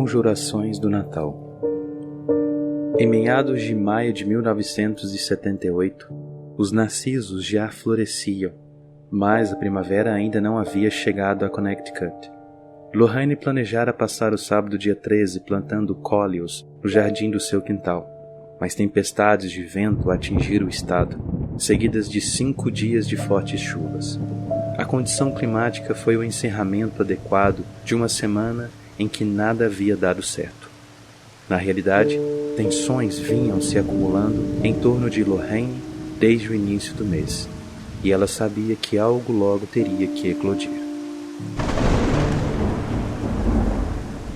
Conjurações do Natal. Em meados de maio de 1978, os narcisos já floresciam, mas a primavera ainda não havia chegado a Connecticut. Lorraine planejara passar o sábado dia 13 plantando cóleos no jardim do seu quintal, mas tempestades de vento atingiram o estado, seguidas de 5 dias de fortes chuvas. A condição climática foi o encerramento adequado de uma semana em que nada havia dado certo. Na realidade, tensões vinham se acumulando em torno de Lorraine desde o início do mês, e ela sabia que algo logo teria que eclodir.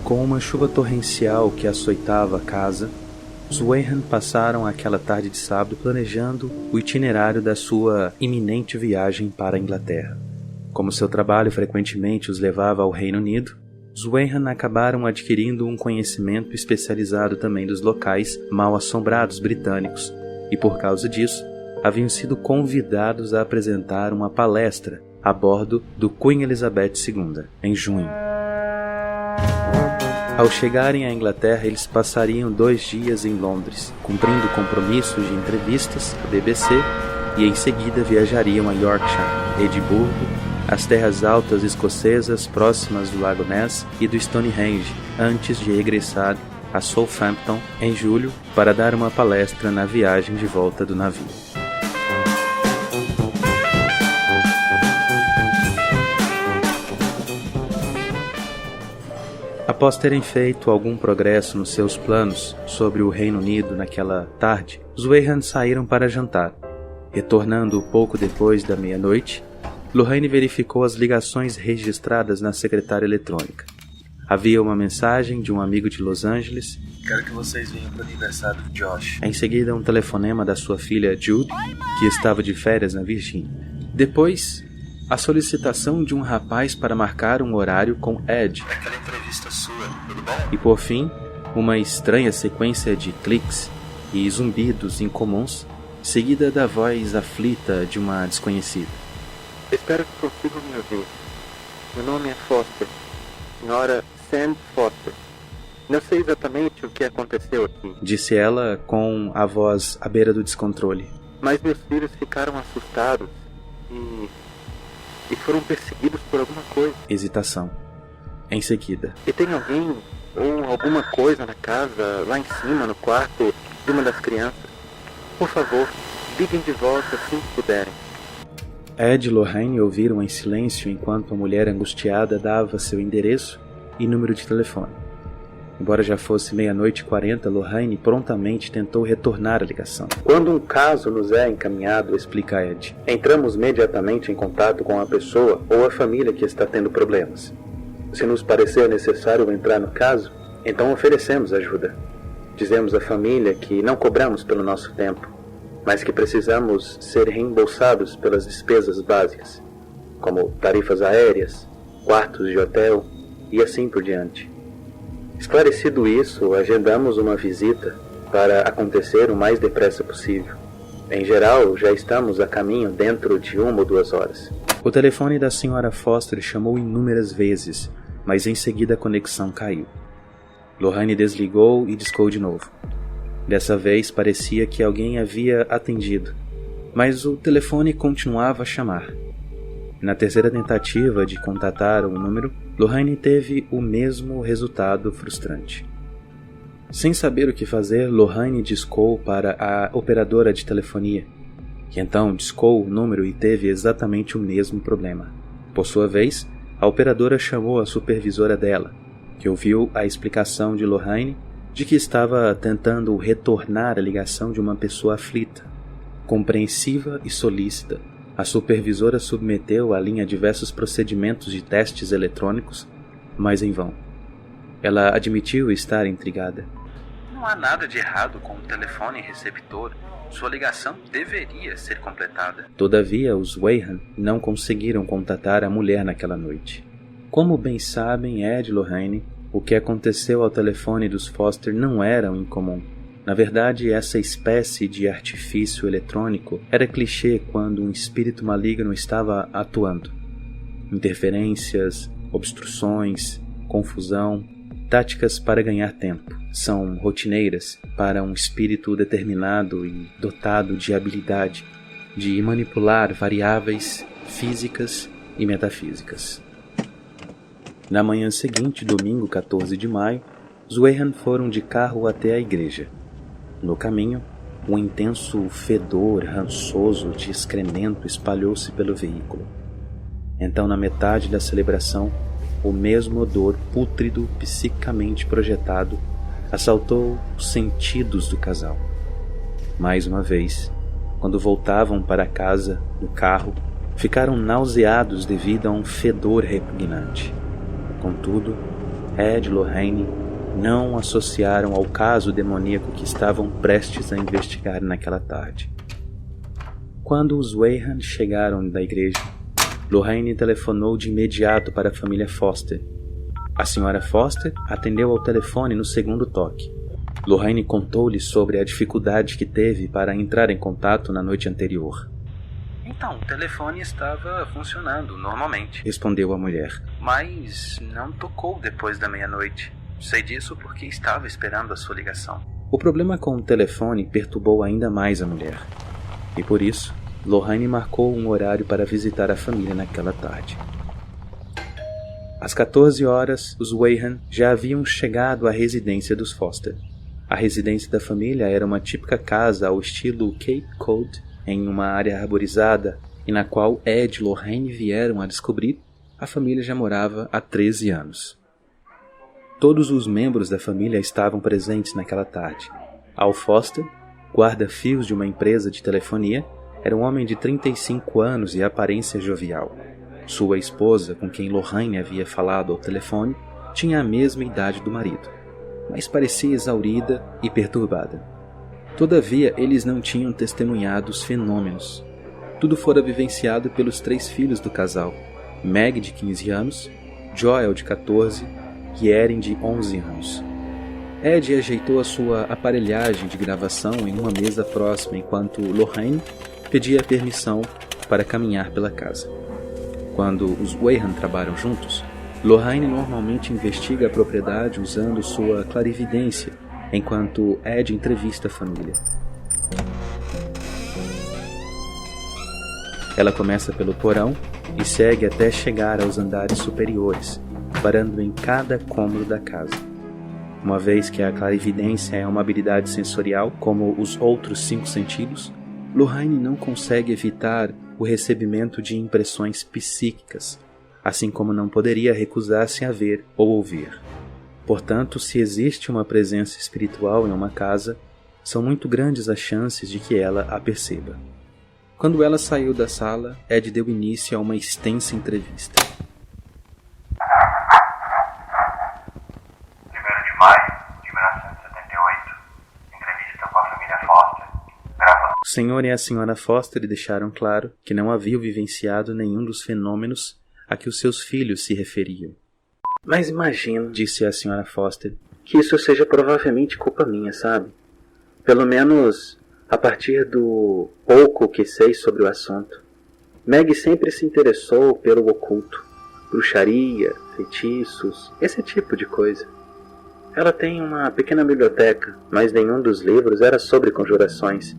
Com uma chuva torrencial que açoitava a casa, os Wayhan passaram aquela tarde de sábado planejando o itinerário da sua iminente viagem para a Inglaterra. Como seu trabalho frequentemente os levava ao Reino Unido, os Wayhan acabaram adquirindo um conhecimento especializado também dos locais mal-assombrados britânicos e, por causa disso, haviam sido convidados a apresentar uma palestra a bordo do Queen Elizabeth II, em junho. Ao chegarem à Inglaterra, eles passariam 2 dias em Londres, cumprindo compromissos de entrevistas à BBC, e em seguida viajariam a Yorkshire, Edimburgo, as terras altas escocesas próximas do Lago Ness e do Stonehenge, antes de regressar a Southampton em julho para dar uma palestra na viagem de volta do navio. Após terem feito algum progresso nos seus planos sobre o Reino Unido naquela tarde, os Wayhan saíram para jantar. Retornando pouco depois da meia-noite, Lorraine verificou as ligações registradas na secretária eletrônica. Havia uma mensagem de um amigo de Los Angeles: "Quero que vocês venham para o aniversário do Josh." Em seguida, um telefonema da sua filha Jude, que estava de férias na Virgínia. Depois, a solicitação de um rapaz para marcar um horário com Ed. "Aquela entrevista sua, tudo bom?" E por fim, uma estranha sequência de cliques e zumbidos incomuns, seguida da voz aflita de uma desconhecida. "Espero que consigam me ouvir. Meu nome é Foster. Senhora Sam Foster. Não sei exatamente o que aconteceu aqui", disse ela com a voz à beira do descontrole. "Mas meus filhos ficaram assustados e foram perseguidos por alguma coisa." Hesitação. Em seguida: "E tem alguém ou alguma coisa na casa, lá em cima, no quarto de uma das crianças. Por favor, liguem de volta assim que puderem." Ed e Lorraine ouviram em silêncio enquanto a mulher angustiada dava seu endereço e número de telefone. Embora já fosse 00:40, Lorraine prontamente tentou retornar a ligação. "Quando um caso nos é encaminhado", explica Ed, "entramos imediatamente em contato com a pessoa ou a família que está tendo problemas. Se nos parecer necessário entrar no caso, então oferecemos ajuda. Dizemos à família que não cobramos pelo nosso tempo, mas que precisamos ser reembolsados pelas despesas básicas, como tarifas aéreas, quartos de hotel e assim por diante. Esclarecido isso, agendamos uma visita para acontecer o mais depressa possível. Em geral, já estamos a caminho dentro de 1 ou 2 horas." O telefone da senhora Foster chamou inúmeras vezes, mas em seguida a conexão caiu. Lorraine desligou e discou de novo. Dessa vez parecia que alguém havia atendido, mas o telefone continuava a chamar. Na terceira tentativa de contatar o número, Lorraine teve o mesmo resultado frustrante. Sem saber o que fazer, Lorraine discou para a operadora de telefonia, que então discou o número e teve exatamente o mesmo problema. Por sua vez, a operadora chamou a supervisora dela, que ouviu a explicação de Lorraine de que estava tentando retornar a ligação de uma pessoa aflita. Compreensiva e solícita, a supervisora submeteu a linha a diversos procedimentos de testes eletrônicos, mas em vão. Ela admitiu estar intrigada. "Não há nada de errado com o telefone receptor. Sua ligação deveria ser completada." Todavia, os Wayhan não conseguiram contatar a mulher naquela noite. Como bem sabem Ed e Lorraine, o que aconteceu ao telefone dos Foster não era incomum. Na verdade, essa espécie de artifício eletrônico era clichê quando um espírito maligno estava atuando. Interferências, obstruções, confusão, táticas para ganhar tempo. São rotineiras para um espírito determinado e dotado de habilidade de manipular variáveis físicas e metafísicas. Na manhã seguinte, domingo 14 de maio, os Weyhan foram de carro até a igreja. No caminho, um intenso fedor rançoso de excremento espalhou-se pelo veículo. Então, na metade da celebração, o mesmo odor pútrido psiquicamente projetado assaltou os sentidos do casal. Mais uma vez, quando voltavam para casa no carro, ficaram nauseados devido a um fedor repugnante. Contudo, Ed e Lorraine não associaram ao caso demoníaco que estavam prestes a investigar naquela tarde. Quando os Weyhan chegaram da igreja, Lorraine telefonou de imediato para a família Foster. A senhora Foster atendeu ao telefone no segundo toque. Lorraine contou-lhe sobre a dificuldade que teve para entrar em contato na noite anterior. Então, o telefone estava funcionando normalmente, respondeu a mulher. Mas não tocou depois da meia-noite. Sei disso porque estava esperando a sua ligação. O problema com o telefone perturbou ainda mais a mulher. E por isso, Lorraine marcou um horário para visitar a família naquela tarde. Às 14 horas, os Weyhan já haviam chegado à residência dos Foster. A residência da família era uma típica casa ao estilo Cape Cod, em uma área arborizada, e na qual Ed e Lorraine vieram a descobrir, a família já morava há 13 anos. Todos os membros da família estavam presentes naquela tarde. Al Foster, guarda-fios de uma empresa de telefonia, era um homem de 35 anos e aparência jovial. Sua esposa, com quem Lorraine havia falado ao telefone, tinha a mesma idade do marido, mas parecia exaurida e perturbada. Todavia, eles não tinham testemunhado os fenômenos. Tudo fora vivenciado pelos 3 filhos do casal, Meg, de 15 anos, Joel, de 14 e Erin, de 11 anos. Ed ajeitou a sua aparelhagem de gravação em uma mesa próxima enquanto Lorraine pedia permissão para caminhar pela casa. Quando os Weyhan trabalham juntos, Lorraine normalmente investiga a propriedade usando sua clarividência, enquanto Ed entrevista a família. Ela começa pelo porão e segue até chegar aos andares superiores, parando em cada cômodo da casa. Uma vez que a clarividência é uma habilidade sensorial como os outros 5 sentidos, Lorraine não consegue evitar o recebimento de impressões psíquicas, assim como não poderia recusar-se a ver ou ouvir. Portanto, se existe uma presença espiritual em uma casa, são muito grandes as chances de que ela a perceba. Quando ela saiu da sala, Ed deu início a uma extensa entrevista. 1º de maio de 1978, entrevista com a família Foster, gravando. O senhor e a senhora Foster deixaram claro que não haviam vivenciado nenhum dos fenômenos a que os seus filhos se referiam. Mas imagino, disse a senhora Foster, que isso seja provavelmente culpa minha, sabe? Pelo menos a partir do pouco que sei sobre o assunto. Meg sempre se interessou pelo oculto, bruxaria, feitiços, esse tipo de coisa. Ela tem uma pequena biblioteca, mas nenhum dos livros era sobre conjurações.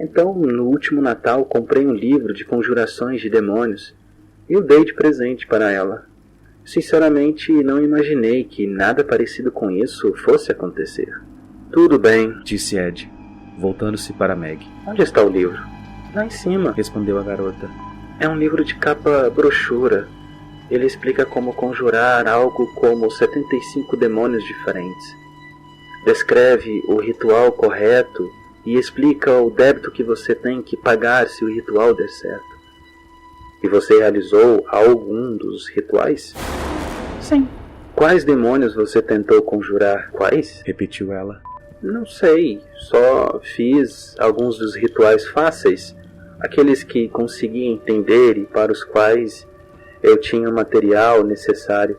Então, no último Natal, comprei um livro de conjurações de demônios e o dei de presente para ela. Sinceramente, não imaginei que nada parecido com isso fosse acontecer. Tudo bem, disse Ed, voltando-se para Meg. Onde está o livro? Lá em cima, respondeu a garota. É um livro de capa brochura. Ele explica como conjurar algo como 75 demônios diferentes. Descreve o ritual correto e explica o débito que você tem que pagar se o ritual der certo. E você realizou algum dos rituais? Sim. Quais demônios você tentou conjurar? Quais? Repetiu ela. Não sei, só fiz alguns dos rituais fáceis, aqueles que consegui entender e para os quais eu tinha o material necessário.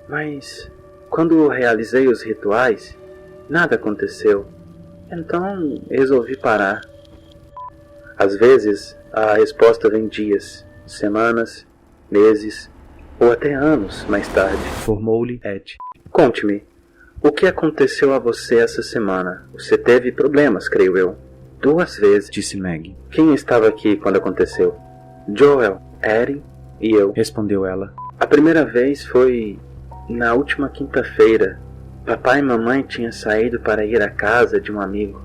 Mas quando realizei os rituais, nada aconteceu. Então resolvi parar. Às vezes a resposta vem dias, semanas, meses ou até anos mais tarde. Informou-lhe Ed. Conte-me, O que aconteceu a você essa semana? Você teve problemas, creio eu. 2 vezes, disse Meg. Quem estava aqui quando aconteceu? Joel, Erin e eu, respondeu ela. A primeira vez foi na última quinta-feira. Papai e mamãe tinham saído para ir à casa de um amigo.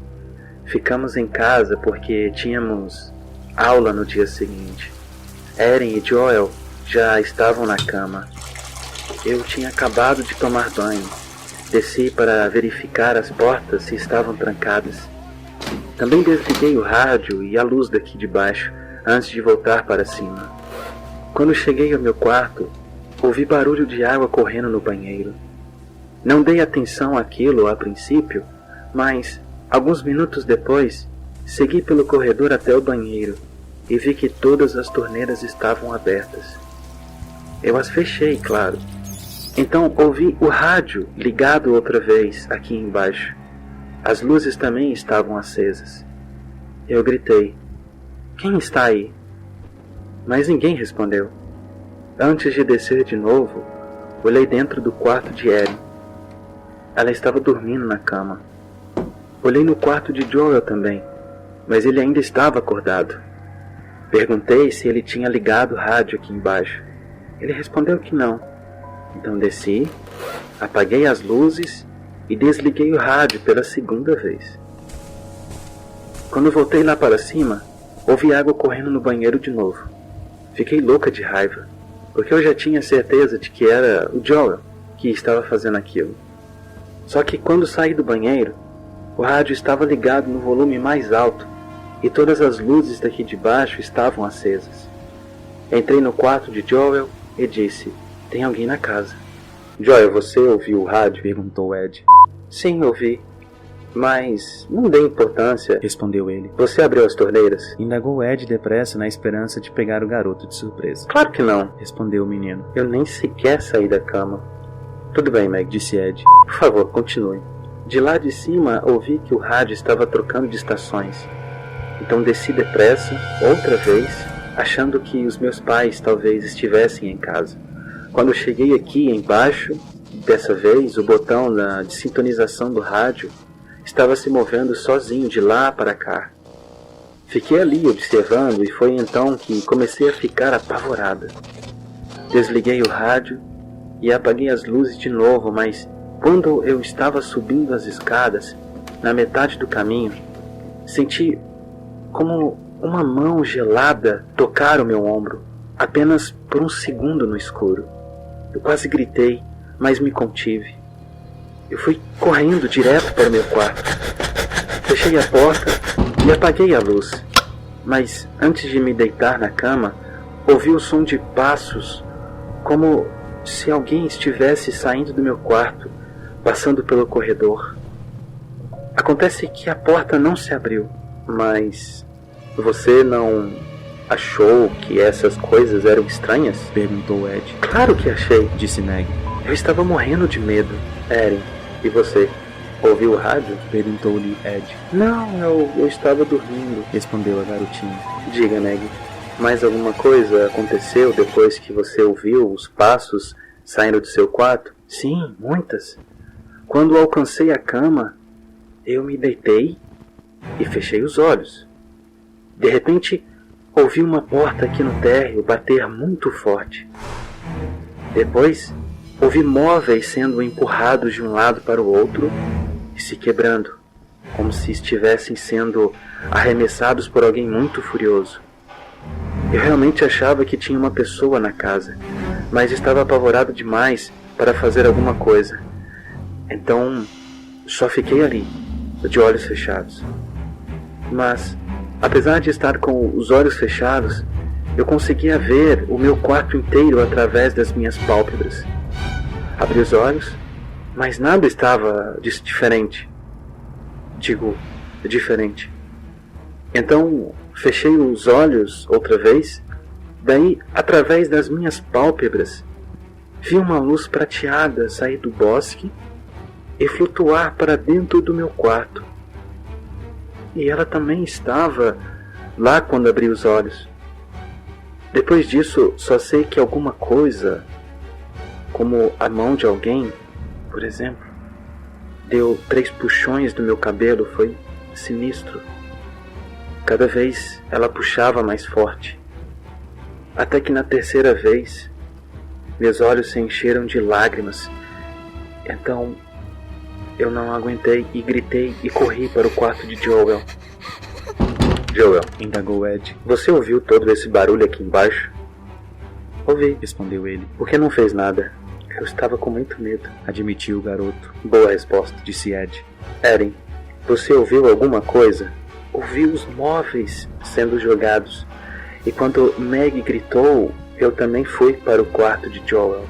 Ficamos em casa porque tínhamos aula no dia seguinte. Erin e Joel já estavam na cama. Eu tinha acabado de tomar banho. Desci para verificar as portas se estavam trancadas. Também desliguei o rádio e a luz daqui de baixo antes de voltar para cima. Quando cheguei ao meu quarto, ouvi barulho de água correndo no banheiro. Não dei atenção àquilo a princípio, mas, alguns minutos depois, segui pelo corredor até o banheiro e vi que todas as torneiras estavam abertas. Eu as fechei, claro. Então ouvi o rádio ligado outra vez aqui embaixo. As luzes também estavam acesas. Eu gritei: "Quem está aí?" Mas ninguém respondeu. Antes de descer de novo, olhei dentro do quarto de Erin. Ela estava dormindo na cama. Olhei no quarto de Joel também, mas ele ainda estava acordado. Perguntei se ele tinha ligado o rádio aqui embaixo. Ele respondeu que não. Então desci, apaguei as luzes e desliguei o rádio pela segunda vez. Quando voltei lá para cima, ouvi água correndo no banheiro de novo. Fiquei louca de raiva, porque eu já tinha certeza de que era o Joel que estava fazendo aquilo. Só que quando saí do banheiro, o rádio estava ligado no volume mais alto e todas as luzes daqui de baixo estavam acesas. Entrei no quarto de Joel e disse: "Tem alguém na casa." "Joel, você ouviu o rádio?" perguntou Ed. "Sim, ouvi. Mas não dei importância", respondeu ele. "Você abriu as torneiras?" Indagou Ed depressa na esperança de pegar o garoto de surpresa. "Claro que não", respondeu o menino. "Eu nem sequer saí da cama." "Tudo bem, Meg", disse Ed. "Por favor, continue." De lá de cima, ouvi que o rádio estava trocando de estações. Então desci depressa, outra vez, achando que os meus pais talvez estivessem em casa. Quando cheguei aqui embaixo, dessa vez o botão de sintonização do rádio estava se movendo sozinho de lá para cá. Fiquei ali observando e foi então que comecei a ficar apavorada. Desliguei o rádio e apaguei as luzes de novo, mas quando eu estava subindo as escadas, na metade do caminho, senti como uma mão gelada tocar o meu ombro, apenas por um segundo no escuro. Eu quase gritei, mas me contive. Eu fui correndo direto para o meu quarto. Fechei a porta e apaguei a luz. Mas antes de me deitar na cama, ouvi o som de passos, como se alguém estivesse saindo do meu quarto, passando pelo corredor. Acontece que a porta não se abriu, mas você não achou que essas coisas eram estranhas? Perguntou Ed. Claro que achei, disse Meg. Eu estava morrendo de medo. Erin, e você? Ouviu o rádio? Perguntou-lhe Ed. Não, eu estava dormindo, respondeu a garotinha. Diga, Meg, mais alguma coisa aconteceu depois que você ouviu os passos saindo do seu quarto? Sim, muitas. Quando alcancei a cama, eu me deitei e fechei os olhos. De repente, ouvi uma porta aqui no térreo bater muito forte. Depois, ouvi móveis sendo empurrados de um lado para o outro e se quebrando, como se estivessem sendo arremessados por alguém muito furioso. Eu realmente achava que tinha uma pessoa na casa, mas estava apavorado demais para fazer alguma coisa. Então, só fiquei ali, de olhos fechados. Mas, apesar de estar com os olhos fechados, eu conseguia ver o meu quarto inteiro através das minhas pálpebras. Abri os olhos, mas nada estava diferente. Diferente. Então, fechei os olhos outra vez, daí, através das minhas pálpebras, vi uma luz prateada sair do bosque e flutuar para dentro do meu quarto. E ela também estava lá quando abri os olhos. Depois disso, só sei que alguma coisa, como a mão de alguém, por exemplo, deu 3 puxões do meu cabelo, foi sinistro. Cada vez ela puxava mais forte. Até que na terceira vez, meus olhos se encheram de lágrimas. Então, eu não aguentei e gritei e corri para o quarto de Joel. Joel, indagou Ed. Você ouviu todo esse barulho aqui embaixo? Ouvi, respondeu ele. Por que não fez nada? Eu estava com muito medo, admitiu o garoto. Boa resposta, disse Ed. Eren, você ouviu alguma coisa? Ouvi os móveis sendo jogados. E quando Meg gritou, eu também fui para o quarto de Joel.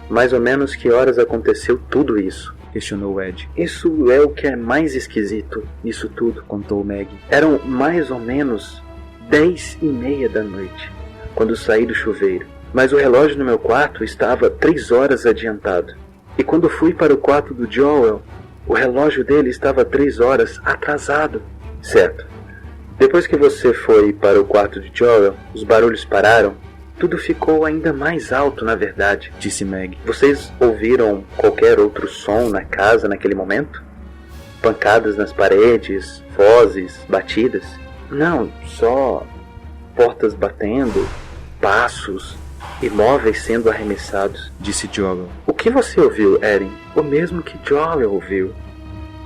Mais ou menos que horas aconteceu tudo isso? Questionou Ed. Isso é o que é mais esquisito nisso tudo, contou Meg. Eram mais ou menos 10:30 da noite, quando saí do chuveiro. Mas o relógio no meu quarto estava 3 horas adiantado. E quando fui para o quarto do Joel, o relógio dele estava 3 horas atrasado. Certo. Depois que você foi para o quarto de Joel, os barulhos pararam. Tudo ficou ainda mais alto, na verdade, disse Meg. Vocês ouviram qualquer outro som na casa naquele momento? Pancadas nas paredes, vozes, batidas? Não, só portas batendo, passos e móveis sendo arremessados, disse Joel. O que você ouviu, Eren? O mesmo que Joel ouviu.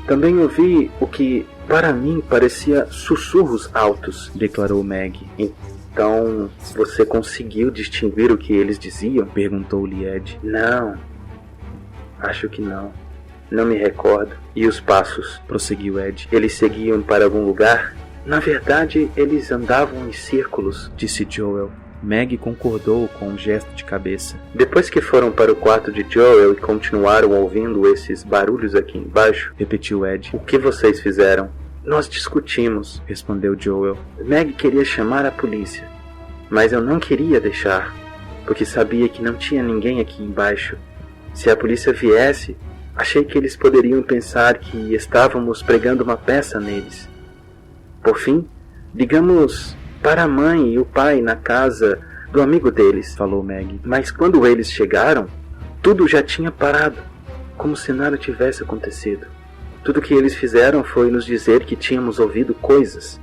Também ouvi o que, para mim, parecia sussurros altos, declarou Meg. Então, você conseguiu distinguir o que eles diziam? Perguntou-lhe Ed. Não, acho que não. Não me recordo. E os passos? Prosseguiu Ed. Eles seguiam para algum lugar? Na verdade, eles andavam em círculos, disse Joel. Meg concordou com um gesto de cabeça. Depois que foram para o quarto de Joel e continuaram ouvindo esses barulhos aqui embaixo, repetiu Ed. O que vocês fizeram? Nós discutimos, respondeu Joel. Meg queria chamar a polícia, mas eu não queria deixar, porque sabia que não tinha ninguém aqui embaixo. Se a polícia viesse, achei que eles poderiam pensar que estávamos pregando uma peça neles. Por fim, ligamos para a mãe e o pai na casa do amigo deles, falou Meg. Mas quando eles chegaram, tudo já tinha parado, como se nada tivesse acontecido. Tudo que eles fizeram foi nos dizer que tínhamos ouvido coisas.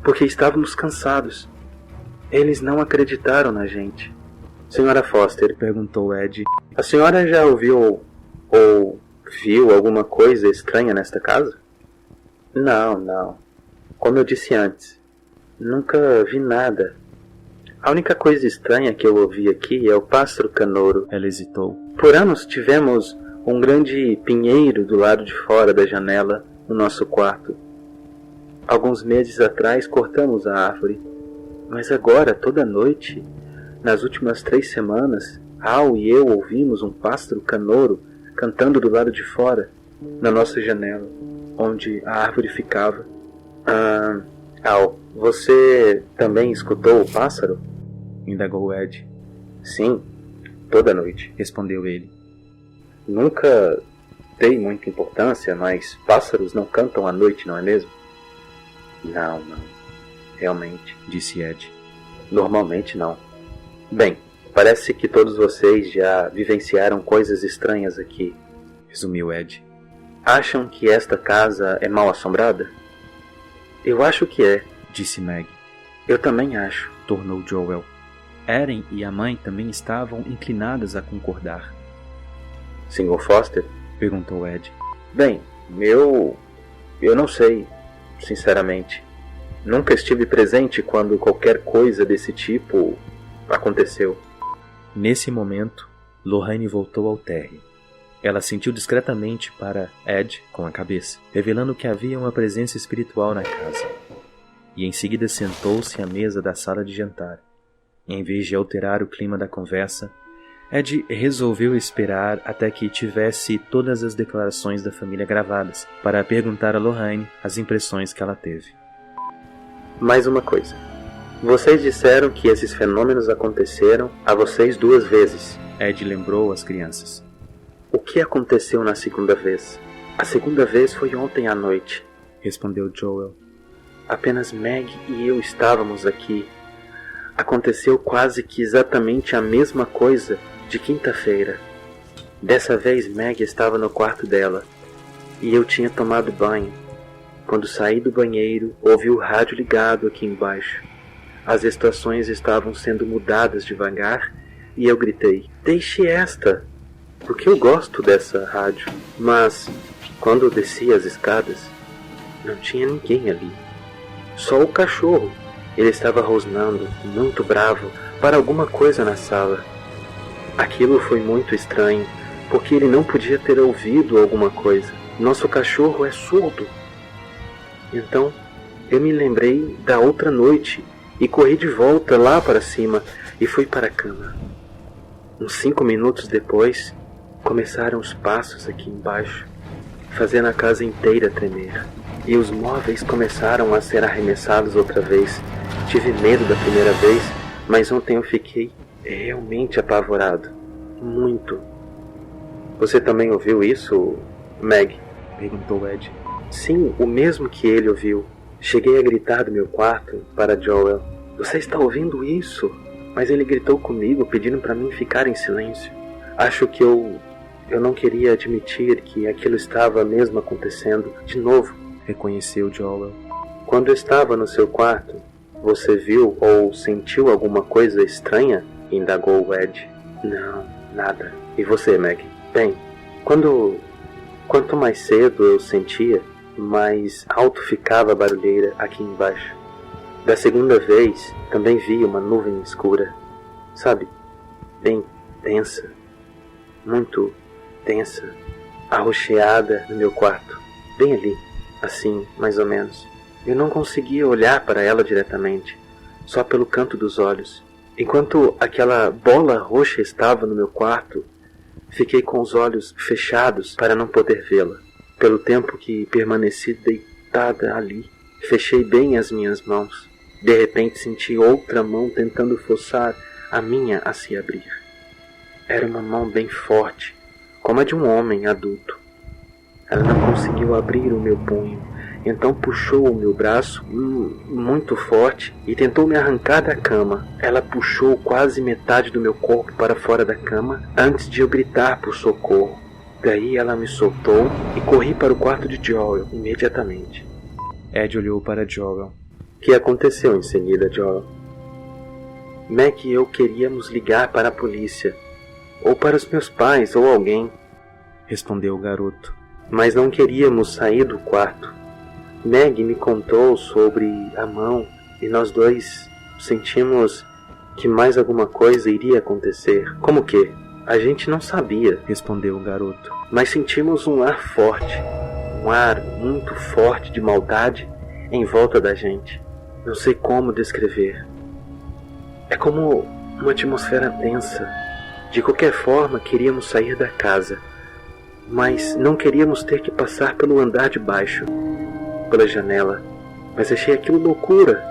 Porque estávamos cansados. Eles não acreditaram na gente. Senhora Foster, perguntou Ed, a senhora já ouviu ou viu alguma coisa estranha nesta casa? Não. Como eu disse antes, nunca vi nada. A única coisa estranha que eu ouvi aqui é o pássaro canouro. Ela hesitou. Por anos tivemos um grande pinheiro do lado de fora da janela no nosso quarto. Alguns meses atrás cortamos a árvore, mas agora, toda noite, nas últimas 3 semanas, Al e eu ouvimos um pássaro canouro cantando do lado de fora, na nossa janela, onde a árvore ficava. Al, você também escutou o pássaro? Indagou Ed. Sim, toda noite, respondeu ele. Nunca dei muita importância, mas pássaros não cantam à noite, não é mesmo? Não, realmente, disse Ed. Normalmente não. Bem, parece que todos vocês já vivenciaram coisas estranhas aqui, resumiu Ed. Acham que esta casa é mal assombrada? Eu acho que é, disse Meg. Eu também acho, tornou Joel. Eren e a mãe também estavam inclinadas a concordar. Sr. Foster? Perguntou Ed. Bem, eu não sei, sinceramente. Nunca estive presente quando qualquer coisa desse tipo aconteceu. Nesse momento, Lorraine voltou ao térreo. Ela sentiu discretamente para Ed com a cabeça, revelando que havia uma presença espiritual na casa. E em seguida sentou-se à mesa da sala de jantar. Em vez de alterar o clima da conversa, Ed resolveu esperar até que tivesse todas as declarações da família gravadas, para perguntar a Lorraine as impressões que ela teve. Mais uma coisa. Vocês disseram que esses fenômenos aconteceram a vocês 2 vezes. Ed lembrou as crianças. O que aconteceu na segunda vez? A segunda vez foi ontem à noite, respondeu Joel. Apenas Meg e eu estávamos aqui. Aconteceu quase que exatamente a mesma coisa de quinta-feira. Dessa vez Meg estava no quarto dela e eu tinha tomado banho. Quando saí do banheiro, ouvi o rádio ligado aqui embaixo. As estações estavam sendo mudadas devagar e eu gritei: "Deixe esta!", porque eu gosto dessa rádio. Mas, quando eu desci as escadas, não tinha ninguém ali. Só o cachorro. Ele estava rosnando, muito bravo, para alguma coisa na sala. Aquilo foi muito estranho, porque ele não podia ter ouvido alguma coisa. Nosso cachorro é surdo. Então, eu me lembrei da outra noite e corri de volta lá para cima e fui para a cama. Uns 5 minutos depois, começaram os passos aqui embaixo, fazendo a casa inteira tremer. E os móveis começaram a ser arremessados outra vez. Tive medo da primeira vez, mas ontem eu fiquei realmente apavorado. Muito. Você também ouviu isso, Meg? Perguntou Ed. Sim, o mesmo que ele ouviu. Cheguei a gritar do meu quarto para Joel: "Você está ouvindo isso?" Mas ele gritou comigo, pedindo para mim ficar em silêncio. Acho que eu não queria admitir que aquilo estava mesmo acontecendo de novo, reconheceu Joel. Quando estava no seu quarto, você viu ou sentiu alguma coisa estranha? Indagou Ed. Não, nada. E você, Meg? Bem, quanto mais cedo eu sentia, mais alto ficava a barulheira aqui embaixo. Da segunda vez, também vi uma nuvem escura, sabe, bem densa, muito densa, arroxeada no meu quarto, bem ali, assim, mais ou menos. Eu não conseguia olhar para ela diretamente, só pelo canto dos olhos. Enquanto aquela bola roxa estava no meu quarto, fiquei com os olhos fechados para não poder vê-la. Pelo tempo que permaneci deitada ali, fechei bem as minhas mãos. De repente senti outra mão tentando forçar a minha a se abrir. Era uma mão bem forte, como a de um homem adulto. Ela não conseguiu abrir o meu punho, então puxou o meu braço muito forte e tentou me arrancar da cama. Ela puxou quase metade do meu corpo para fora da cama antes de eu gritar por socorro. Daí ela me soltou e corri para o quarto de Joel imediatamente. Ed olhou para Joel. O que aconteceu em seguida, Joel? Mac e eu queríamos ligar para a polícia, ou para os meus pais, ou alguém, respondeu o garoto. Mas não queríamos sair do quarto. Meg me contou sobre a mão e nós dois sentimos que mais alguma coisa iria acontecer. Como que? A gente não sabia, respondeu o garoto. Mas sentimos um ar forte, um ar muito forte de maldade em volta da gente. Não sei como descrever. É como uma atmosfera densa. De qualquer forma, queríamos sair da casa, mas não queríamos ter que passar pelo andar de baixo, pela janela. Mas achei aquilo loucura.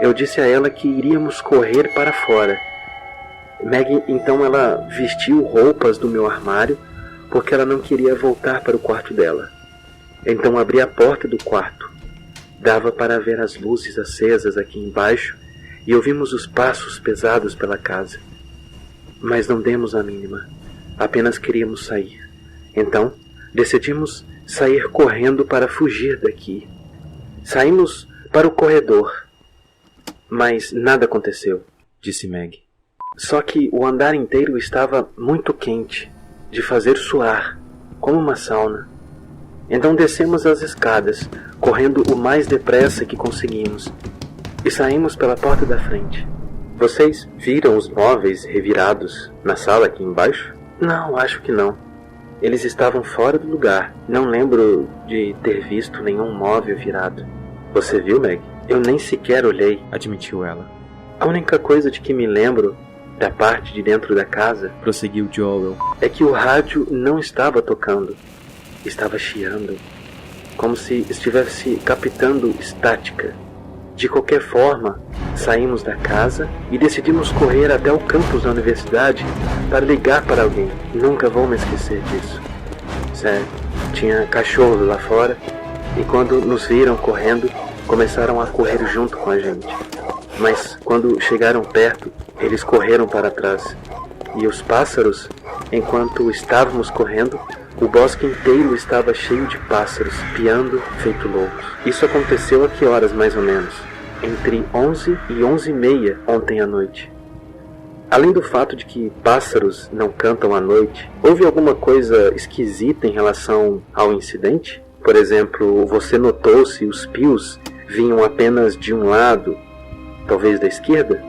Eu disse a ela que iríamos correr para fora. Meg, então, ela vestiu roupas do meu armário, porque ela não queria voltar para o quarto dela. Então abri a porta do quarto. Dava para ver as luzes acesas aqui embaixo e ouvimos os passos pesados pela casa. Mas não demos a mínima. Apenas queríamos sair. Então, decidimos sair correndo para fugir daqui. Saímos para o corredor. Mas nada aconteceu, disse Meg. Só que o andar inteiro estava muito quente, de fazer suar, como uma sauna. Então descemos as escadas, correndo o mais depressa que conseguimos, e saímos pela porta da frente. Vocês viram os móveis revirados na sala aqui embaixo? Não, acho que não. Eles estavam fora do lugar. Não lembro de ter visto nenhum móvel virado. Você viu, Meg? Eu nem sequer olhei, admitiu ela. A única coisa de que me lembro da parte de dentro da casa, prosseguiu Joel, é que o rádio não estava tocando. Estava chiando, como se estivesse captando estática. De qualquer forma, saímos da casa e decidimos correr até o campus da universidade para ligar para alguém. Nunca vou me esquecer disso. Sério, tinha cachorros lá fora e quando nos viram correndo, começaram a correr junto com a gente. Mas quando chegaram perto, eles correram para trás. E os pássaros Enquanto estávamos correndo, o bosque inteiro estava cheio de pássaros, piando feito loucos. Isso aconteceu a que horas mais ou menos? Entre 11 e 11h30 ontem à noite. Além do fato de que pássaros não cantam à noite, houve alguma coisa esquisita em relação ao incidente? Por exemplo, você notou se os pios vinham apenas de um lado, talvez da esquerda?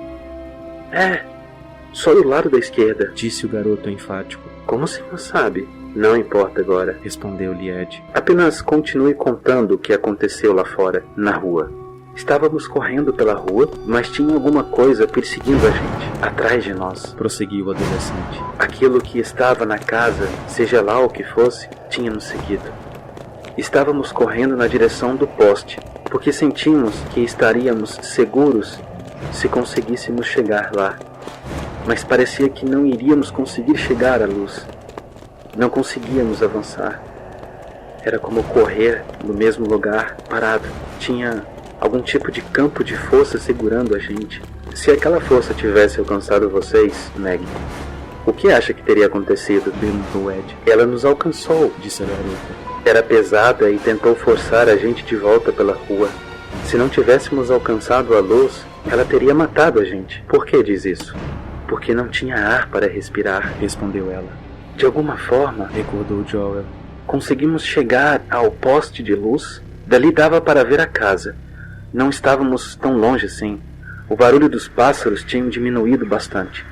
Só do lado da esquerda, disse o garoto enfático. Como o senhor sabe? Não importa agora, respondeu-lhe Ed. Apenas continue contando o que aconteceu lá fora, na rua. Estávamos correndo pela rua, mas tinha alguma coisa perseguindo a gente, atrás de nós, prosseguiu o adolescente. Aquilo que estava na casa, seja lá o que fosse, tinha nos seguido. Estávamos correndo na direção do poste, porque sentimos que estaríamos seguros se conseguíssemos chegar lá. Mas parecia que não iríamos conseguir chegar à luz. Não conseguíamos avançar. Era como correr no mesmo lugar, parado. Tinha algum tipo de campo de força segurando a gente. Se aquela força tivesse alcançado vocês, Meg, o que acha que teria acontecido? Perguntou Ed. Ela nos alcançou, disse a garota. Era pesada e tentou forçar a gente de volta pela rua. Se não tivéssemos alcançado a luz, ela teria matado a gente. Por que diz isso? Porque não tinha ar para respirar, respondeu ela. De alguma forma, recordou Joel, conseguimos chegar ao poste de luz. Dali dava para ver a casa. Não estávamos tão longe assim. O barulho dos pássaros tinha diminuído bastante.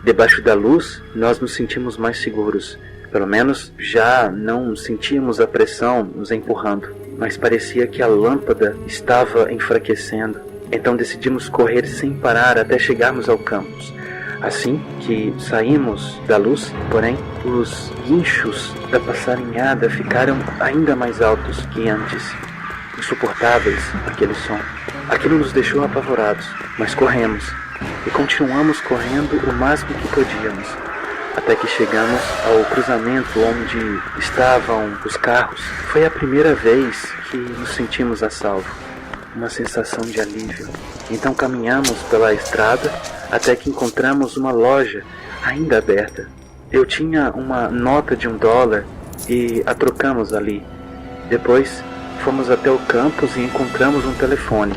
Debaixo da luz, nós nos sentimos mais seguros. Pelo menos já não sentíamos a pressão nos empurrando. Mas parecia que a lâmpada estava enfraquecendo. Então decidimos correr sem parar até chegarmos ao campus. Assim que saímos da luz, porém, os guinchos da passarinhada ficaram ainda mais altos que antes. Insuportáveis, aquele som. Aquilo nos deixou apavorados, mas corremos. E continuamos correndo o máximo que podíamos, até que chegamos ao cruzamento onde estavam os carros. Foi a primeira vez que nos sentimos a salvo. Uma sensação de alívio. Então caminhamos pela estrada até que encontramos uma loja ainda aberta. Eu tinha uma nota de $1 e a trocamos ali. Depois fomos até o campus e encontramos um telefone.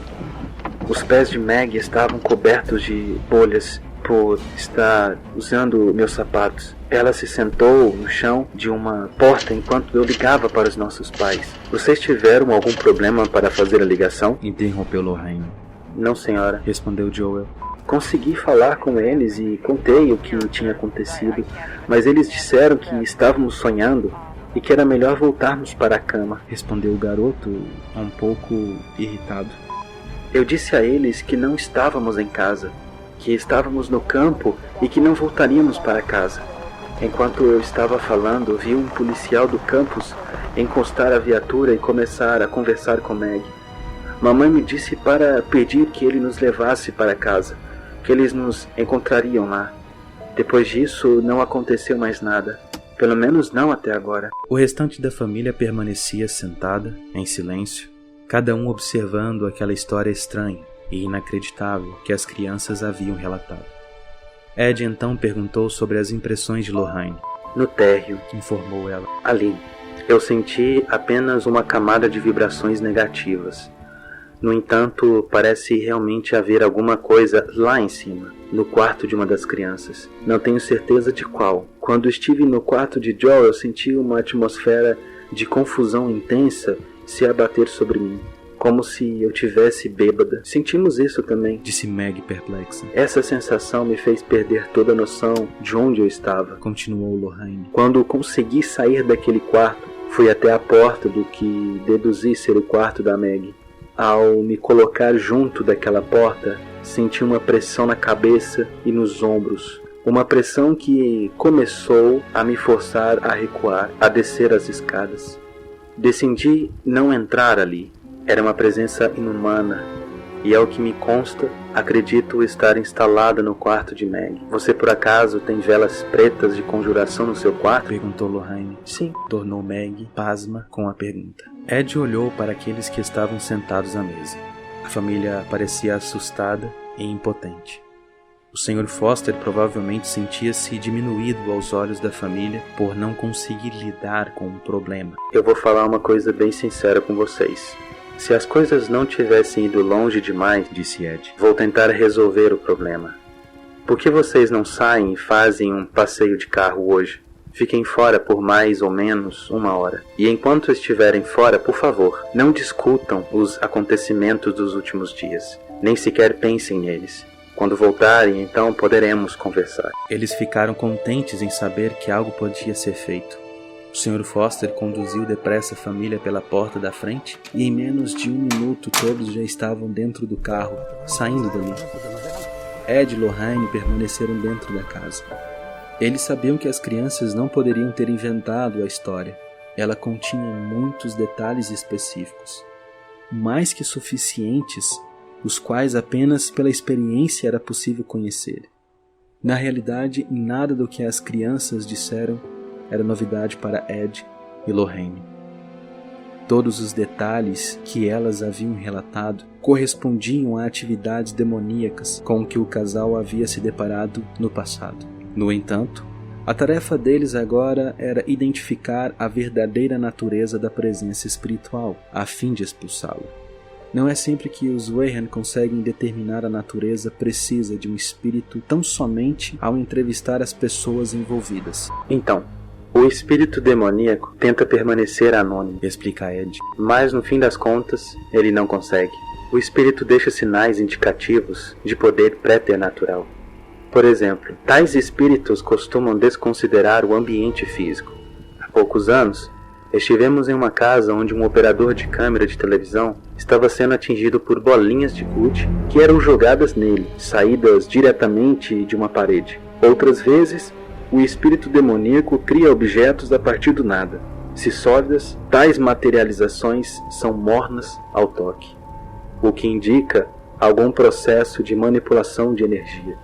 Os pés de Meg estavam cobertos de bolhas por estar usando meus sapatos. Ela se sentou no chão de uma porta enquanto eu ligava para os nossos pais. Vocês tiveram algum problema para fazer a ligação? Interrompeu Lorraine. Não, senhora, respondeu Joel. Consegui falar com eles e contei o que tinha acontecido, mas eles disseram que estávamos sonhando e que era melhor voltarmos para a cama, respondeu o garoto, um pouco irritado. Eu disse a eles que não estávamos em casa, que estávamos no campo e que não voltaríamos para casa. Enquanto eu estava falando, vi um policial do campus encostar a viatura e começar a conversar com Meg. Mamãe me disse para pedir que ele nos levasse para casa, que eles nos encontrariam lá. Depois disso, não aconteceu mais nada. Pelo menos não até agora. O restante da família permanecia sentada, em silêncio, cada um observando aquela história estranha e inacreditável que as crianças haviam relatado. Ed então perguntou sobre as impressões de Lorraine. No térreo, informou ela. Ali, eu senti apenas uma camada de vibrações negativas. No entanto, parece realmente haver alguma coisa lá em cima, no quarto de uma das crianças. Não tenho certeza de qual. Quando estive no quarto de Joel, eu senti uma atmosfera de confusão intensa se abater sobre mim, como se eu tivesse bêbada. Sentimos isso também, disse Meg perplexa. Essa sensação me fez perder toda a noção de onde eu estava, continuou Lorraine. Quando consegui sair daquele quarto, fui até a porta do que deduzi ser o quarto da Meg. Ao me colocar junto daquela porta, senti uma pressão na cabeça e nos ombros. Uma pressão que começou a me forçar a recuar, a descer as escadas. Decidi não entrar ali. Era uma presença inumana. E ao que me consta, acredito estar instalada no quarto de Meg. Você por acaso tem velas pretas de conjuração no seu quarto? Perguntou Lorraine. Sim, tornou Meg pasma com a pergunta. Ed olhou para aqueles que estavam sentados à mesa. A família parecia assustada e impotente. O Sr. Foster provavelmente sentia-se diminuído aos olhos da família por não conseguir lidar com o problema. Eu vou falar uma coisa bem sincera com vocês. Se as coisas não tivessem ido longe demais, disse Ed, vou tentar resolver o problema. Por que vocês não saem e fazem um passeio de carro hoje? Fiquem fora por mais ou menos 1 hora. E enquanto estiverem fora, por favor, não discutam os acontecimentos dos últimos dias. Nem sequer pensem neles. Quando voltarem, então poderemos conversar. Eles ficaram contentes em saber que algo podia ser feito. O Sr. Foster conduziu depressa a família pela porta da frente e em menos de 1 minuto todos já estavam dentro do carro, saindo dali. Ed e Lorraine permaneceram dentro da casa. Eles sabiam que as crianças não poderiam ter inventado a história. Ela continha muitos detalhes específicos, mais que suficientes, os quais apenas pela experiência era possível conhecer. Na realidade, nada do que as crianças disseram era novidade para Ed e Lorraine. Todos os detalhes que elas haviam relatado correspondiam a atividades demoníacas com que o casal havia se deparado no passado. No entanto, a tarefa deles agora era identificar a verdadeira natureza da presença espiritual, a fim de expulsá-lo. Não é sempre que os Wayhan conseguem determinar a natureza precisa de um espírito tão somente ao entrevistar as pessoas envolvidas. Então, o espírito demoníaco tenta permanecer anônimo, explica Ed. Mas no fim das contas, ele não consegue. O espírito deixa sinais indicativos de poder preternatural. Por exemplo, tais espíritos costumam desconsiderar o ambiente físico. Há poucos anos, estivemos em uma casa onde um operador de câmera de televisão estava sendo atingido por bolinhas de gude que eram jogadas nele, saídas diretamente de uma parede. Outras vezes, o espírito demoníaco cria objetos a partir do nada. Se sólidas, tais materializações são mornas ao toque, o que indica algum processo de manipulação de energia.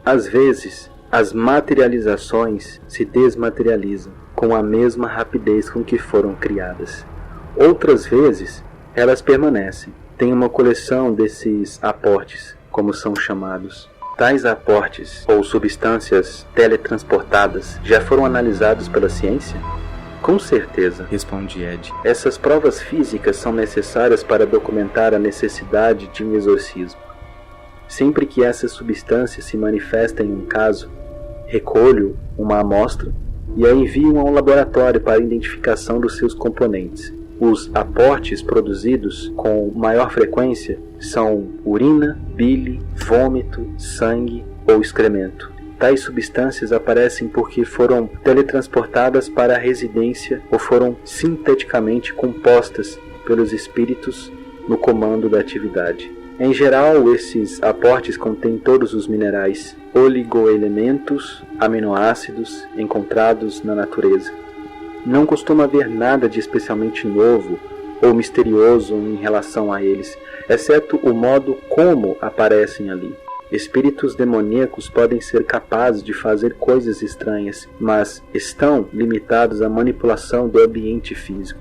Às vezes, as materializações se desmaterializam com a mesma rapidez com que foram criadas. Outras vezes, elas permanecem. Tem uma coleção desses aportes, como são chamados. Tais aportes ou substâncias teletransportadas já foram analisados pela ciência? Com certeza, responde Ed. Essas provas físicas são necessárias para documentar a necessidade de um exorcismo. Sempre que essa substância se manifesta em um caso, recolho uma amostra e a envio a um laboratório para identificação dos seus componentes. Os aportes produzidos com maior frequência são urina, bile, vômito, sangue ou excremento. Tais substâncias aparecem porque foram teletransportadas para a residência ou foram sinteticamente compostas pelos espíritos no comando da atividade. Em geral, esses aportes contêm todos os minerais, oligoelementos, aminoácidos encontrados na natureza. Não costuma haver nada de especialmente novo ou misterioso em relação a eles, exceto o modo como aparecem ali. Espíritos demoníacos podem ser capazes de fazer coisas estranhas, mas estão limitados à manipulação do ambiente físico.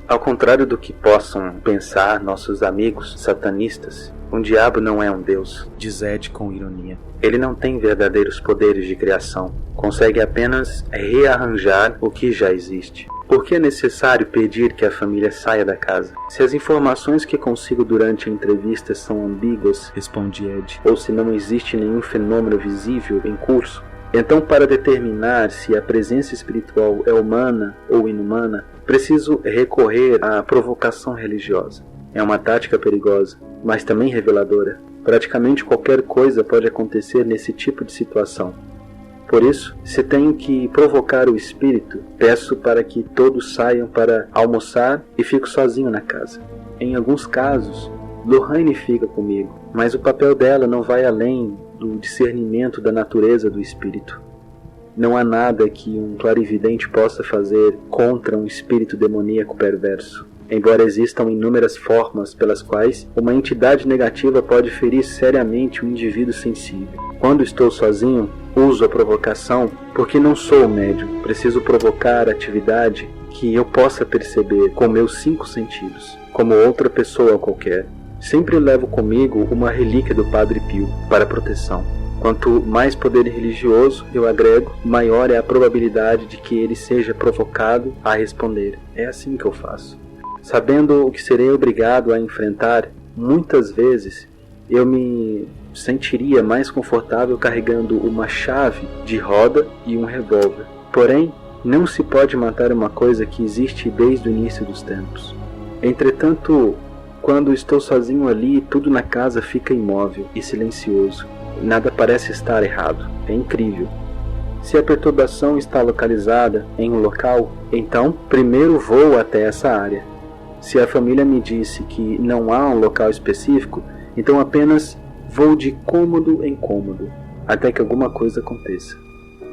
Ao contrário do que possam pensar nossos amigos satanistas, um diabo não é um deus, diz Ed com ironia. Ele não tem verdadeiros poderes de criação, consegue apenas rearranjar o que já existe. Por que é necessário pedir que a família saia da casa? Se as informações que consigo durante a entrevista são ambíguas, responde Ed, ou se não existe nenhum fenômeno visível em curso, então para determinar se a presença espiritual é humana ou inumana, preciso recorrer à provocação religiosa. É uma tática perigosa, mas também reveladora. Praticamente qualquer coisa pode acontecer nesse tipo de situação. Por isso, se tenho que provocar o espírito, peço para que todos saiam para almoçar e fico sozinho na casa. Em alguns casos, Lorraine fica comigo, mas o papel dela não vai além do discernimento da natureza do espírito. Não há nada que um clarividente possa fazer contra um espírito demoníaco perverso, embora existam inúmeras formas pelas quais uma entidade negativa pode ferir seriamente um indivíduo sensível. Quando estou sozinho, uso a provocação porque não sou médium. Preciso provocar atividade que eu possa perceber com meus 5 sentidos, como outra pessoa qualquer. Sempre levo comigo uma relíquia do Padre Pio para proteção. Quanto mais poder religioso eu agrego, maior é a probabilidade de que ele seja provocado a responder. É assim que eu faço. Sabendo o que serei obrigado a enfrentar, muitas vezes eu me sentiria mais confortável carregando uma chave de roda e um revólver. Porém, não se pode matar uma coisa que existe desde o início dos tempos. Entretanto, quando estou sozinho ali, tudo na casa fica imóvel e silencioso. Nada parece estar errado. É incrível. Se a perturbação está localizada em um local, então primeiro vou até essa área. Se a família me disse que não há um local específico, então apenas vou de cômodo em cômodo, até que alguma coisa aconteça.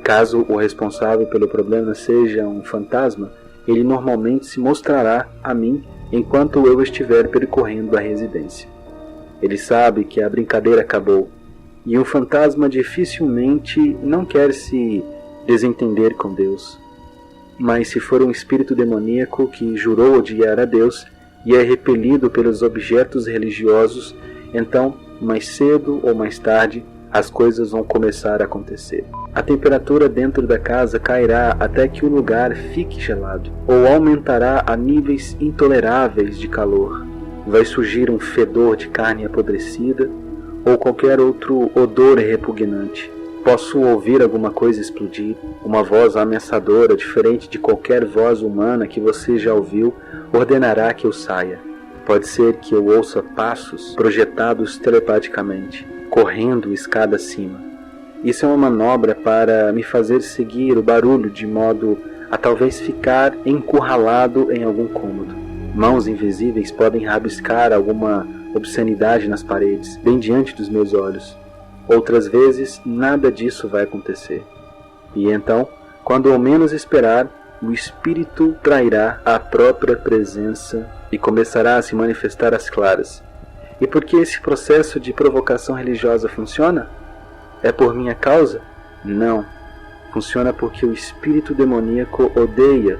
Caso o responsável pelo problema seja um fantasma, ele normalmente se mostrará a mim enquanto eu estiver percorrendo a residência. Ele sabe que a brincadeira acabou, e um fantasma dificilmente não quer se desentender com Deus. Mas se for um espírito demoníaco que jurou odiar a Deus e é repelido pelos objetos religiosos, então, mais cedo ou mais tarde, as coisas vão começar a acontecer. A temperatura dentro da casa cairá até que o lugar fique gelado, ou aumentará a níveis intoleráveis de calor. Vai surgir um fedor de carne apodrecida, ou qualquer outro odor repugnante. Posso ouvir alguma coisa explodir, uma voz ameaçadora, diferente de qualquer voz humana que você já ouviu, ordenará que eu saia. Pode ser que eu ouça passos projetados telepaticamente, correndo escada acima. Isso é uma manobra para me fazer seguir o barulho de modo a talvez ficar encurralado em algum cômodo. Mãos invisíveis podem rabiscar alguma obscenidade nas paredes, bem diante dos meus olhos. Outras vezes, nada disso vai acontecer. E então, quando ao menos esperar, o espírito trairá a própria presença e começará a se manifestar às claras. E por que esse processo de provocação religiosa funciona? É por minha causa? Não. Funciona porque o espírito demoníaco odeia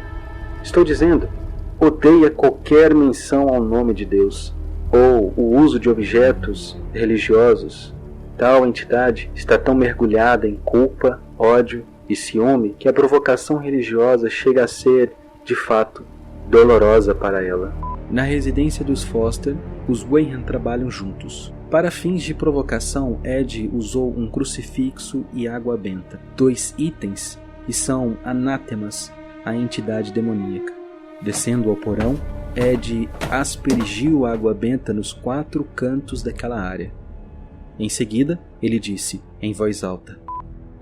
qualquer menção ao nome de Deus, ou o uso de objetos religiosos. Tal entidade está tão mergulhada em culpa, ódio e ciúme que a provocação religiosa chega a ser, de fato, dolorosa para ela. Na residência dos Foster, os Wayhan trabalham juntos. Para fins de provocação, Ed usou um crucifixo e água benta, 2 itens que são anátemas à entidade demoníaca. Descendo ao porão, Ed aspergiu a água benta nos 4 cantos daquela área. Em seguida, ele disse, em voz alta: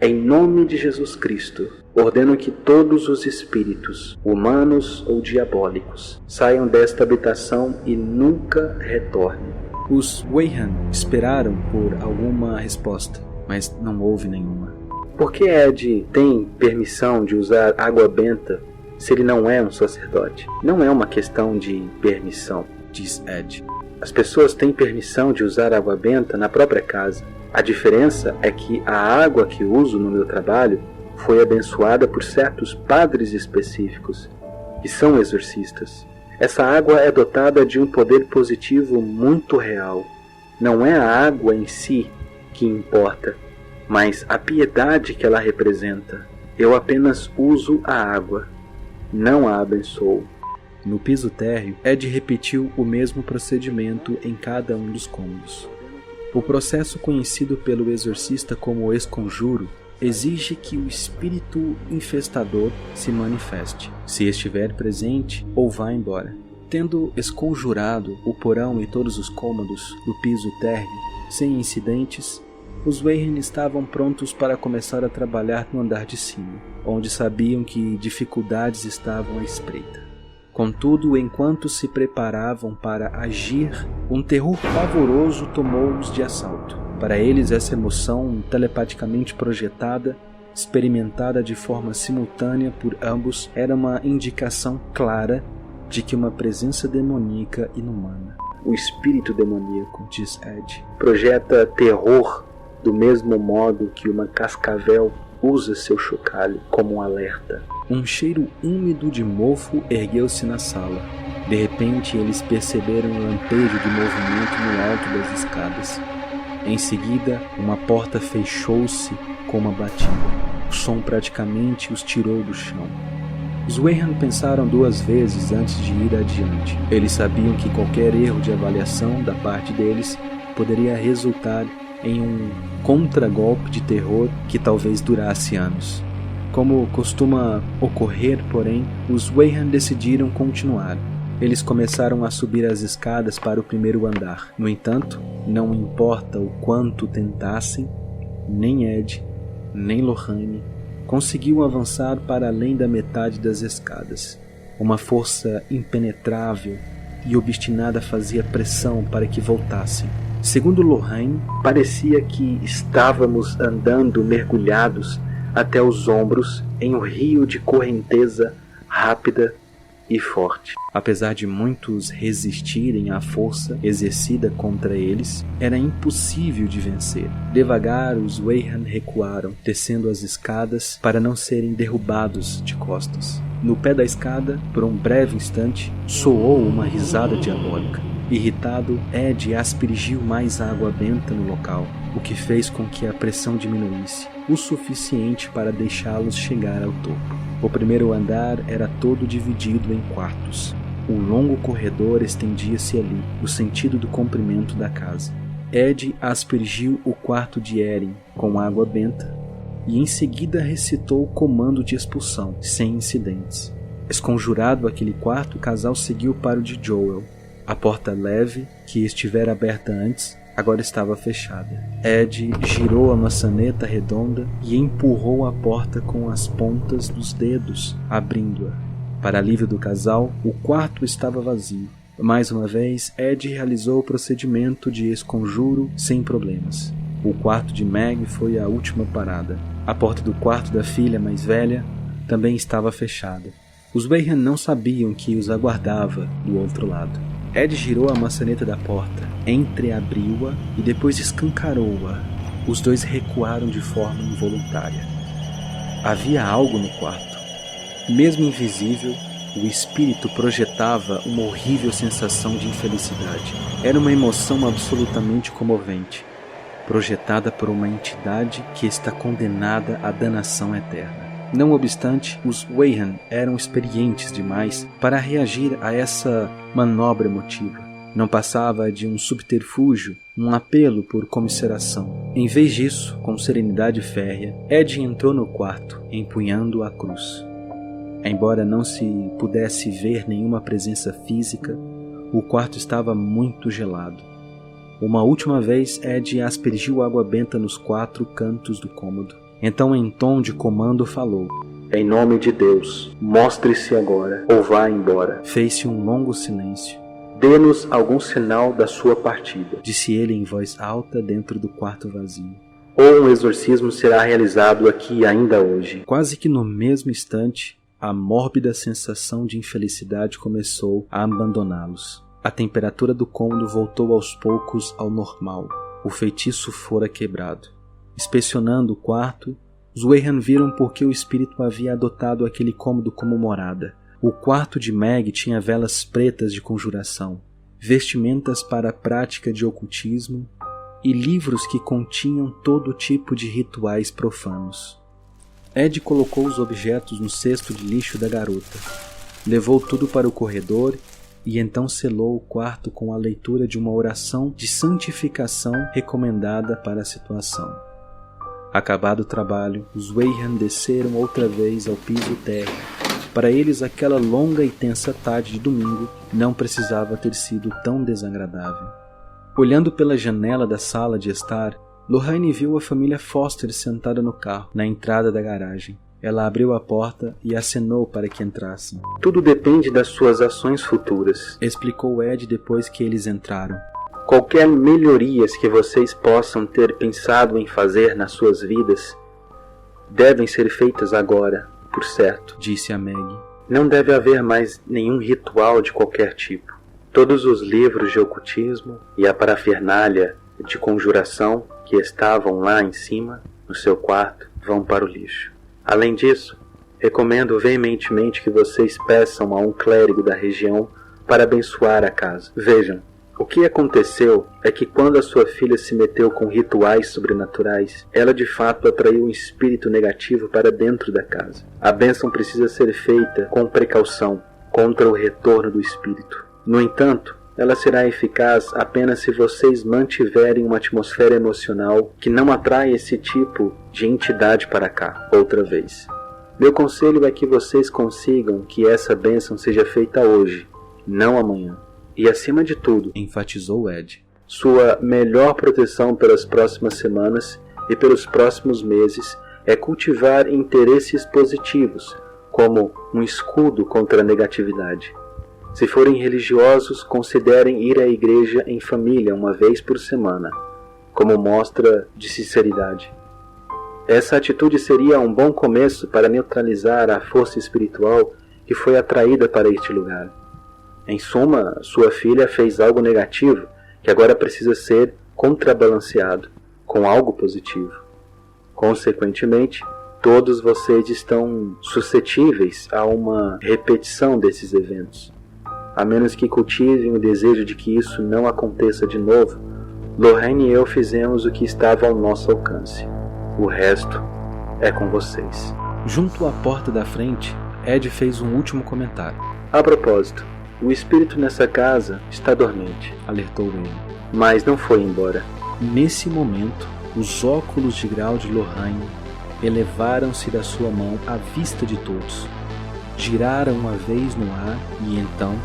Em nome de Jesus Cristo, ordeno que todos os espíritos, humanos ou diabólicos, saiam desta habitação e nunca retornem. Os Wayhan esperaram por alguma resposta, mas não houve nenhuma. Por que Ed tem permissão de usar água benta se ele não é um sacerdote? Não é uma questão de permissão, diz Ed. As pessoas têm permissão de usar água benta na própria casa. A diferença é que a água que uso no meu trabalho foi abençoada por certos padres específicos, que são exorcistas. Essa água é dotada de um poder positivo muito real. Não é a água em si que importa, mas a piedade que ela representa. Eu apenas uso a água, não a abençoo. No piso térreo, Ed repetiu o mesmo procedimento em cada um dos cômodos. O processo conhecido pelo exorcista como esconjuro exige que o espírito infestador se manifeste, se estiver presente ou vá embora. Tendo esconjurado o porão e todos os cômodos do piso térreo sem incidentes, os Wayhan estavam prontos para começar a trabalhar no andar de cima, onde sabiam que dificuldades estavam à espreita. Contudo, enquanto se preparavam para agir, um terror pavoroso tomou-os de assalto. Para eles, essa emoção telepaticamente projetada, experimentada de forma simultânea por ambos, era uma indicação clara de que uma presença demoníaca inumana. O espírito demoníaco, diz Ed, projeta terror do mesmo modo que uma cascavel usa seu chocalho como um alerta. Um cheiro úmido de mofo ergueu-se na sala. De repente, eles perceberam um lampejo de movimento no alto das escadas. Em seguida, uma porta fechou-se com uma batida. O som praticamente os tirou do chão. Os Weyhan pensaram 2 vezes antes de ir adiante. Eles sabiam que qualquer erro de avaliação da parte deles poderia resultar em um contragolpe de terror que talvez durasse anos. Como costuma ocorrer, porém, os Weyhan decidiram continuar. Eles começaram a subir as escadas para o primeiro andar. No entanto, não importa o quanto tentassem, nem Ed, nem Lorraine conseguiam avançar para além da metade das escadas. Uma força impenetrável e obstinada fazia pressão para que voltassem. Segundo Lorraine, parecia que estávamos andando mergulhados até os ombros em um rio de correnteza rápida e forte. Apesar de muitos resistirem à força exercida contra eles, era impossível de vencer. Devagar, os Weyhan recuaram, descendo as escadas para não serem derrubados de costas. No pé da escada, por um breve instante, soou uma risada diabólica. Irritado, Ed aspergiu mais água benta no local, o que fez com que a pressão diminuísse, o suficiente para deixá-los chegar ao topo. O primeiro andar era todo dividido em quartos. Um longo corredor estendia-se ali, no sentido do comprimento da casa. Ed aspergiu o quarto de Erin com água benta e em seguida recitou o comando de expulsão, sem incidentes. Esconjurado aquele quarto, o casal seguiu para o de Joel. A porta leve, que estivera aberta antes, agora estava fechada. Ed girou a maçaneta redonda e empurrou a porta com as pontas dos dedos, abrindo-a. Para alívio do casal, o quarto estava vazio. Mais uma vez, Ed realizou o procedimento de esconjuro sem problemas. O quarto de Meg foi a última parada. A porta do quarto da filha mais velha também estava fechada. Os Weyhan não sabiam que os aguardava do outro lado. Ed girou a maçaneta da porta, entreabriu-a e depois escancarou-a. Os dois recuaram de forma involuntária. Havia algo no quarto. Mesmo invisível, o espírito projetava uma horrível sensação de infelicidade. Era uma emoção absolutamente comovente, projetada por uma entidade que está condenada à danação eterna. Não obstante, os Weyhan eram experientes demais para reagir a essa manobra emotiva. Não passava de um subterfúgio, um apelo por comiseração. Em vez disso, com serenidade férrea, Ed entrou no quarto, empunhando a cruz. Embora não se pudesse ver nenhuma presença física, o quarto estava muito gelado. Uma última vez, Ed aspergiu água benta nos 4 cantos do cômodo. Então, em tom de comando, falou: "Em nome de Deus, mostre-se agora, ou vá embora." Fez-se um longo silêncio. "Dê-nos algum sinal da sua partida", disse ele em voz alta dentro do quarto vazio. "Ou um exorcismo será realizado aqui ainda hoje." Quase que no mesmo instante, a mórbida sensação de infelicidade começou a abandoná-los. A temperatura do cômodo voltou aos poucos ao normal. O feitiço fora quebrado. Inspecionando o quarto, os Weyhan viram por que o espírito havia adotado aquele cômodo como morada. O quarto de Meg tinha velas pretas de conjuração, vestimentas para a prática de ocultismo e livros que continham todo tipo de rituais profanos. Ed colocou os objetos no cesto de lixo da garota, levou tudo para o corredor e então selou o quarto com a leitura de uma oração de santificação recomendada para a situação. Acabado o trabalho, os Weyhan desceram outra vez ao piso térreo. Para eles, aquela longa e tensa tarde de domingo não precisava ter sido tão desagradável. Olhando pela janela da sala de estar, Lorraine viu a família Foster sentada no carro, na entrada da garagem. Ela abriu a porta e acenou para que entrassem. "Tudo depende das suas ações futuras", explicou Ed depois que eles entraram. "Qualquer melhorias que vocês possam ter pensado em fazer nas suas vidas devem ser feitas agora, por certo", disse a Meg. "Não deve haver mais nenhum ritual de qualquer tipo. Todos os livros de ocultismo e a parafernália de conjuração que estavam lá em cima, no seu quarto, vão para o lixo. Além disso, recomendo veementemente que vocês peçam a um clérigo da região para abençoar a casa. Vejam, O que aconteceu é que quando a sua filha se meteu com rituais sobrenaturais, ela de fato atraiu um espírito negativo para dentro da casa. A bênção precisa ser feita com precaução contra o retorno do espírito. No entanto, ela será eficaz apenas se vocês mantiverem uma atmosfera emocional que não atrai esse tipo de entidade para cá outra vez. Meu conselho é que vocês consigam que essa bênção seja feita hoje, não amanhã. E acima de tudo, enfatizou Ed, sua melhor proteção pelas próximas semanas e pelos próximos meses é cultivar interesses positivos, como um escudo contra a negatividade. Se forem religiosos, considerem ir à igreja em família uma vez por semana, como mostra de sinceridade. Essa atitude seria um bom começo para neutralizar a força espiritual que foi atraída para este lugar. Em suma, sua filha fez algo negativo que agora precisa ser contrabalanceado com algo positivo. Consequentemente, todos vocês estão suscetíveis a uma repetição desses eventos. A menos que cultivem o desejo de que isso não aconteça de novo, Lorraine e eu fizemos o que estava ao nosso alcance. O resto é com vocês. Junto à porta da frente, Ed fez um último comentário. A propósito, o espírito nessa casa está dormente, alertou ele. Mas não foi embora. Nesse momento, os óculos de grau de Lorraine elevaram-se da sua mão à vista de todos. Giraram uma vez no ar e então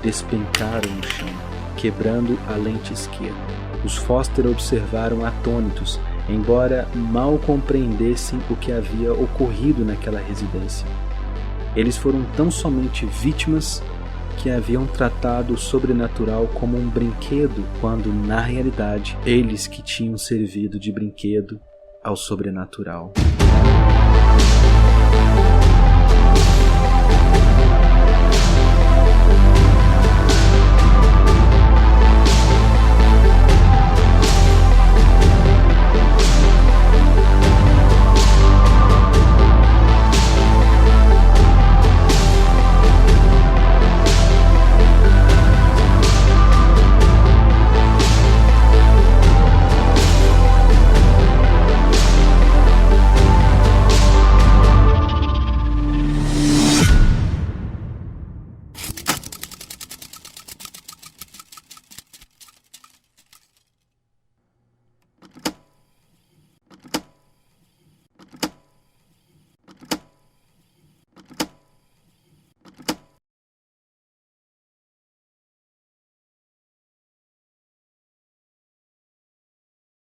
despencaram no chão, quebrando a lente esquerda. Os Foster observaram atônitos, embora mal compreendessem o que havia ocorrido naquela residência. Eles foram tão somente vítimas que haviam tratado o sobrenatural como um brinquedo, quando, na realidade, eles que tinham servido de brinquedo ao sobrenatural.